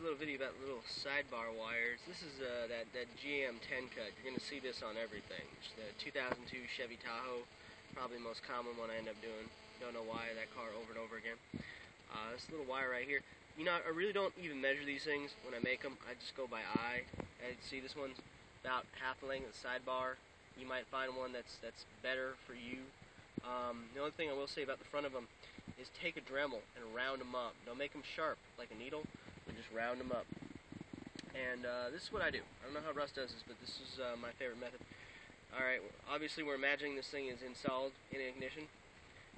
little video about little sidebar wires. This is that GM 10 cut. You're going to see this on everything. It's the 2002 Chevy Tahoe, probably the most common one I end up doing. Don't know why, that car over and over again. This little wire right here. You know, I really don't even measure these things when I make them. I just go by eye. And see, this one's about half the length of the sidebar. You might find one that's better for you. The only thing I will say about the front of them is take a Dremel and round them up. Don't make them sharp like a needle, but just round them up. And this is what I do. I don't know how Russ does this, but this is my favorite method. Alright, obviously we're imagining this thing is installed in ignition.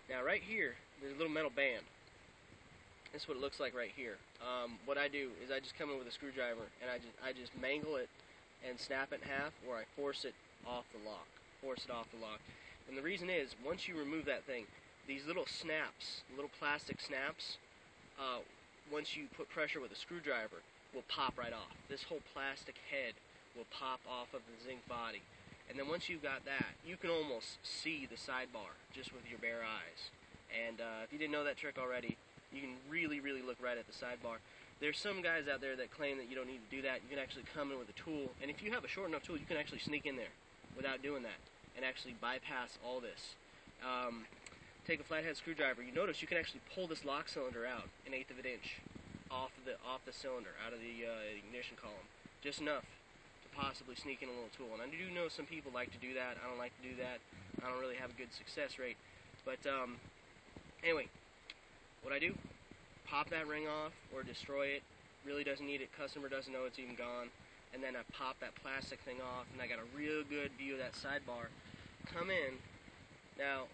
Now right here, there's a little metal band. This is what it looks like right here. What I do is I just come in with a screwdriver and I just mangle it and snap it in half, or I force it off the lock. And the reason is, once you remove that thing, these little snaps, little plastic snaps, once you put pressure with a screwdriver, will pop right off. This whole plastic head will pop off of the zinc body. And then once you've got that, you can almost see the sidebar just with your bare eyes. And if you didn't know that trick already, you can really look right at the sidebar. There's some guys out there that claim that you don't need to do that. You can actually come in with a tool, and if you have a short enough tool, you can actually sneak in there without doing that and actually bypass all this. Take a flathead screwdriver. You notice you can actually pull this lock cylinder out 1/8 of an inch off the cylinder, out of the ignition column, just enough to possibly sneak in a little tool. And I do know some people like to do that. I don't like to do that. I don't really have a good success rate. But anyway, what I do, pop that ring off or destroy it. Really doesn't need it. Customer doesn't know it's even gone. And then I pop that plastic thing off, and I got a real good view of that sidebar. Come in. Now,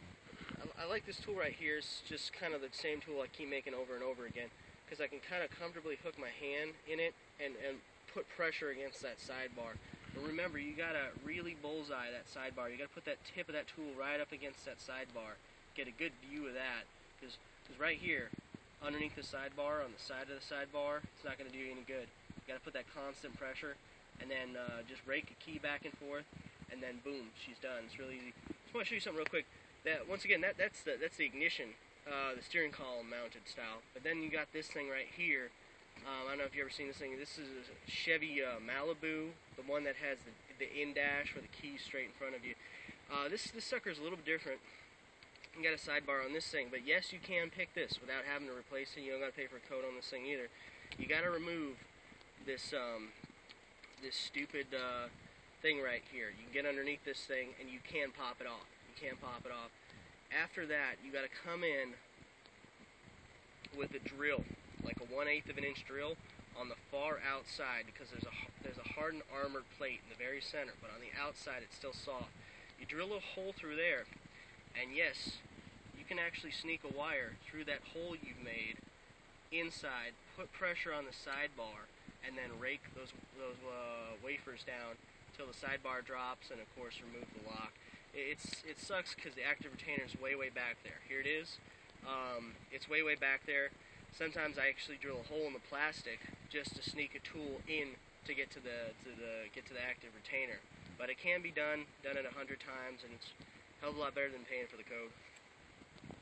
I like this tool right here. It's just kind of the same tool I keep making over and over again, because I can kind of comfortably hook my hand in it and put pressure against that sidebar. But remember, you gotta really bullseye that sidebar. You gotta put that tip of that tool right up against that sidebar. Get a good view of that, because right here, underneath the sidebar, on the side of the sidebar, it's not going to do you any good. You got to put that constant pressure, and then just rake a key back and forth, and then boom, she's done. It's really easy. Just want to show you something real quick. That once again, that's the ignition, the steering column mounted style. But then you got this thing right here. I don't know if you've ever seen this thing. This is a Chevy Malibu, the one that has the in-dash with the keys straight in front of you. This sucker is a little bit different. You got a sidebar on this thing, but yes, you can pick this without having to replace it. You don't got to pay for a coat on this thing either. You got to remove this this stupid thing right here. You can get underneath this thing and you can pop it off. After that, you got to come in with a drill, like a 1/8 of an inch drill on the far outside, because there's a hardened armored plate in the very center, but on the outside it's still soft. You drill a hole through there. And yes, you can actually sneak a wire through that hole you've made inside, put pressure on the sidebar, and then rake those wafers down until the sidebar drops, and of course remove the lock. It sucks because the active retainer is way back there. Here it is. It's way back there. Sometimes I actually drill a hole in the plastic just to sneak a tool in to get to the active retainer. But it can be done it 100 times, and it's a hell of a lot better than paying for the code.